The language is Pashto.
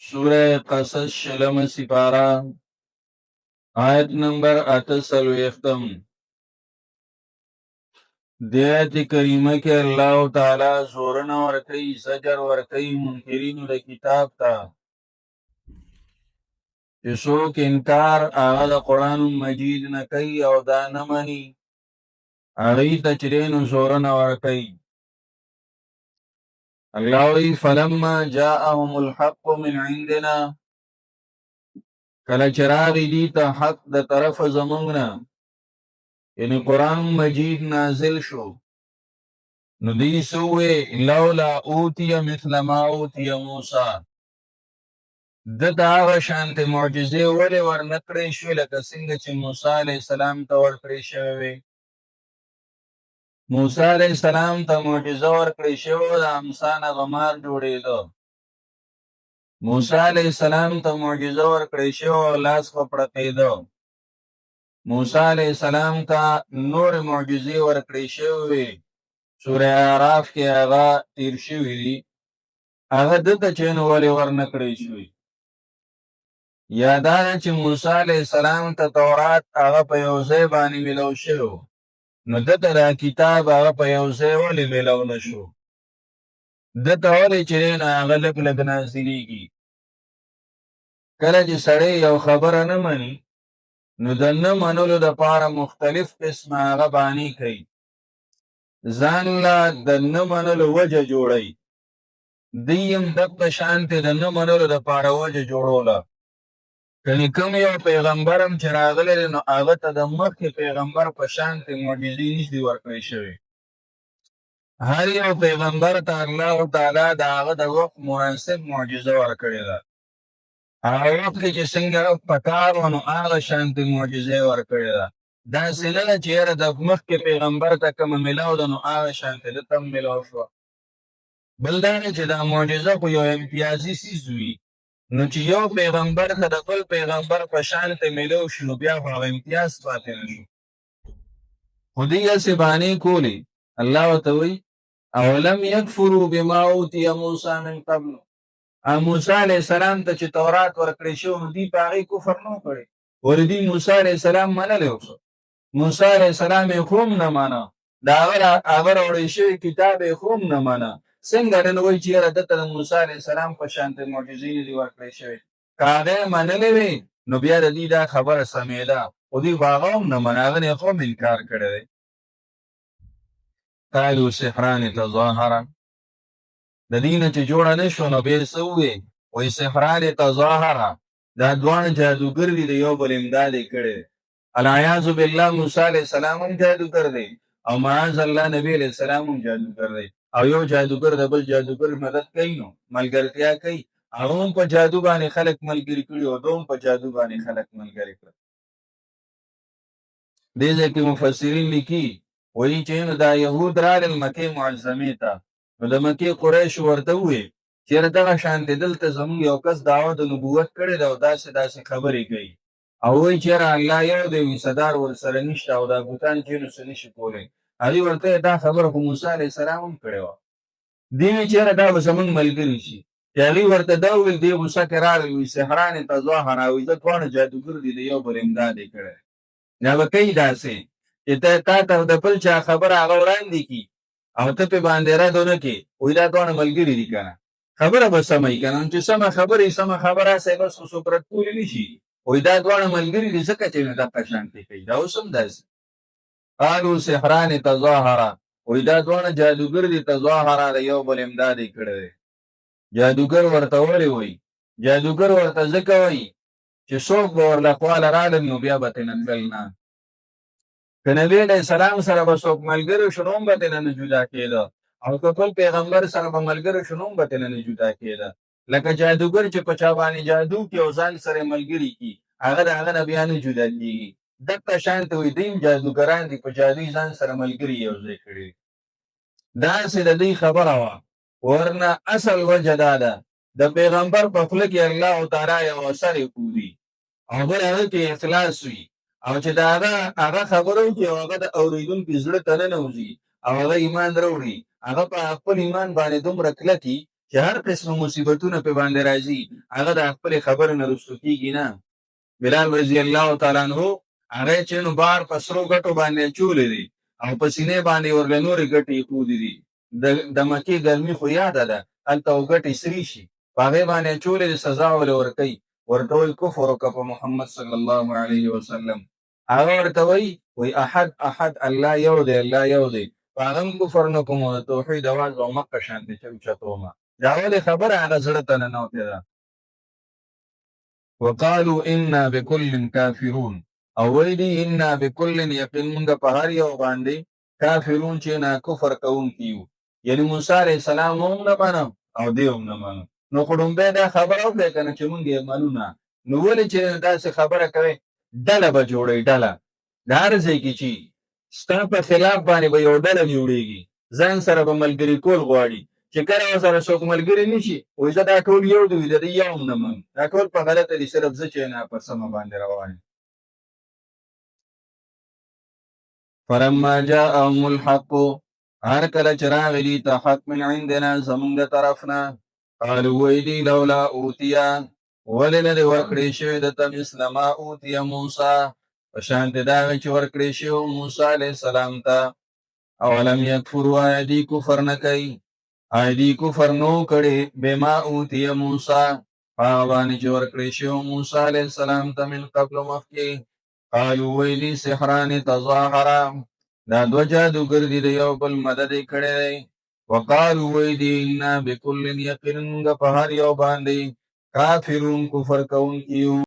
سورہ قصص شلم سپارہ آیت نمبر 48 دی آیت کریمہ کے اللہ تعالی زورنا ورکی زجر ورکی منکرین دا کتاب تا چسوک انکار آغا دا قرآن مجید نکی او دا نمانی آغی تچرین زورنا ورکی اللہ وی فلما جاءهم الحق من عندنا کل چراغی دیتا حق دا طرف زمانگنا یعنی قرآن مجید نازل شو ندی سوئے لولا اوتی مثل ما اوتی موسیٰ دتا آغا شانت معجزے ولی ورنکڑی شوی لکا سنگ چی موسیٰ علیہ السلام تا ورکڑی شوی موسیٰ علیہ السلام تا معجزہ ورکڑی شوی دا امسان غمار جوڑی دو موسیٰ علیہ السلام تا معجزہ ورکڑی شوی لاس خپڑکی دو موسیٰ علیہ السلام تا نور معجزے ورکڑی شوی سورہ اعراف کے آغا تیر شوی دی آغا دتا چینو ولی ورنکڑی شوی یادانا چی موسیٰ علیہ السلام تا تورات آغا پا یوزے بانی ملو شو نو دتا دا کتاب آغا پا یوزے ولی ملو نشو دتا ولی چرین آغا لگ لگ نازلی کی کلا چی سڑی یو خبر نمانی نو دا نمانولو دا پارا مختلف قسم آغا بانی کئی زان لا دا نمانولو وجہ جوڑی دیم دقا شانتی دا نمانولو دا پارا وجہ جوڑولا کنی کم یو پیغمبرم چراغلی نو آغا تا دا مخی پیغمبر پا شانتی معجزی نشدی ورکلی شوی هر یو پیغمبر تا اللہ تعالی دا آغا دا وقت مناسب معجزہ ورکلی دا آغا وقت کی سنگا پکار ونو آغا شانتی معجزہ ورکلی دا سلنا چیر دا مخی پیغمبر تا کم ملاو دا نو آغا شانتی دا تم ملاو شوا بلدانی چی دا معجزہ کو یو امتیازی سیزوی نو چې یو پیغمبر که د بل پیغمبر په شان ته ملو شي نو بیا خو هغه امتیاز پاتې نه شو خو دې هسې بانې کولې الله ورته وایي اولم یکفروا بما اوتي موسی من قبل موسی علیه السلام ته چې تورات ورکړی شو نو دوی په هغې کفر نه کړی ولې دوی موسی علیه السلام منلی وو موسی علیه السلام یې خو هم نه منه د هغه راوړی شوي کتاب یې خو هم نه منه څنګه نن وایي چې یاره دته د موسی علیه السلام په شانتې معجزې نه دي ورکړی شوې که هغه یې منلې وې نو بیا د دوی دا خبره سمېده خو دوی خو هغه هم نه منه هغه نه یې خو هم انکار کړی دی قالو سحران تظاهره د دې نه چې جوړه نه شو نو بیا یې څه ووې وایي سحران تظاهره دا دواړه جادوګر دي د یو بل امداد یې کړی دی العیاذ بالله موسی علیه السلام هم جادوګر دی او معاذ الله نبی علیه السلام هم جادوګر دی او یو جادوګر د بل جادوګر مدد کوي نو ملګرتیا کوي هغه هم په جادو باندې خلک ملګري کړي او دوم په جادو باندې خلک ملګري کړي دې ځای کې مفسرین لیکي وایي چې نو دا یهود راغلل مکې معظمې ته نو د مکې قریش ورته وویل چېرې دغه شانتې دلته زموږ یو کس دعوه د نبوت کړې ده او داسې داسې خبرې کوي او وایي چېرې الله یو دی ویصدار ورسره نشته او دا بوتان چې نو څه نشي کولی هغې ورته دا خبره خو موسی علیه السلام هم کړې وه دې وایي چېرې دا به زموږ ملګري شي چې هغې ورته دا وویل دې غوسه کې راغلل وایي سحران تظاهره وایي دا دواړه جادوګر دي د یو بل امداد یې کړی دا به کوي داسې چې تا ته د بل چا خبره هغه وړاندې کړي او ته پې باندې رد ونه کړې وایي دا دواړه ملګري دي که نه خبره به سمه وي که نه چې سمه خبره یې سمه خبره سئ بس خو څوک رد کولی نه شي وایي دا دواړه ملګري دي ځکه چې نو دقه شانتې کوي دا اوس هم داسې قالو سحران تظاهره وایي دا دواړه جادوګر دي تظاهره د یو بل امداد یې کړی دی جادوګر ورته ولې وایي جادوګر ورته ځکه وایي چې څوک به ورله خواله راغلل نو بیا به ترېنه تلل نه که نبي علیه السلام سره به څوک ملګری شو نو هم به ترېنه نه جدا کېده او که بل پیغمبر سره به ملګری شو نو هم به ترېنه نه جدا کېده لکه جادوګر چې په چا باندې جادو کړي او ځان سره ملګري کړي هغه د هغه نه بیا نه جدا کېږي دقه شان ته وایي دوی هم جادوګران دي په جادوی ځان سره ملګري یو ځای کړي داسې د دوی خبره وه ورنه اصل وجه دا ده د پیغمبر په خوله کې الله تعالی یو اثر ښودي او بل هغه کې اخلاص وي او چې د هغه خبره وکړي او هغه د اورېدونکي زړه ته ننوځي او هغه ایمان راوړي هغه په خپل ایمان باندې دومره کلک وي چې هر قسم مصیبتونه په باندې راځي هغه د خپل خبرو نه رسو کیږي نه. بلال رضی الله تعالی عنہ هغه چې نو بار پسرو غټو باندې چولې دي او په سینې باندې ورګ نورې غټي خودي دي د مکی ګرمي خو یاد ده الته غټي سری شي هغه باندې چولې سزا ورکي ورته کفر وکړه په محمد صلی الله علیه وسلم. هغه ورته وی احد احد الله یو دی الله یو دی هغه کفر نه کوم توحید اواز او مکه شانتي چوچتوما دا ولې خبره هغه زړه ته نه نوته ده. وقالوا انا بكل كافرون او ویلی انا بكل یقین موږ په هر یو باندې کافرون چې نه کفر کوم کیو یعنی موسی علیہ السلام هم نه منم او دی هم نه منم. نو خړومبه دا خبره وکړه کنه چې موږ یې منو نه نو ولې چې داسې خبره کوي ډله به جوړي ډله د هر ځای کې چې ستا په خلاف باندې به یو ډله جوړېږي ځان سره به ملګري کول غواړي چې کله ورسره څوک ملګري نشي وایي زه دا ټول یو دی د یو هم نه منم دا ټول په غلطه دي صرف زه چې نه په سمه باندې روان یم. فلما جاءهم الحق هر کله چې راغلی ته حق من عندنا زمونږ د طرفنا قالوا ویدي لولا اوتیا ولې نه دی ورکړی شوی دته مثل ما اوتیه موسی په شانتې د هغې چې ورکړی شوی موسی علیه السلام ته. اولم یکفروا آیا دوی کفر نه کوي آیا دوی کفر نو کړی بما اوتیه موسی په هغه باندې چې ورکړی شوی موسی علیه السلام ته من قبل مخکې. قالوا ویدي سحران تظاهرا دا دوه جادوګر دي د یو بل مدد یې کړی دی. وقالوا ویدي انا بكل یقین موږ په هر یو باندې کافرون کفر کوونکي یو.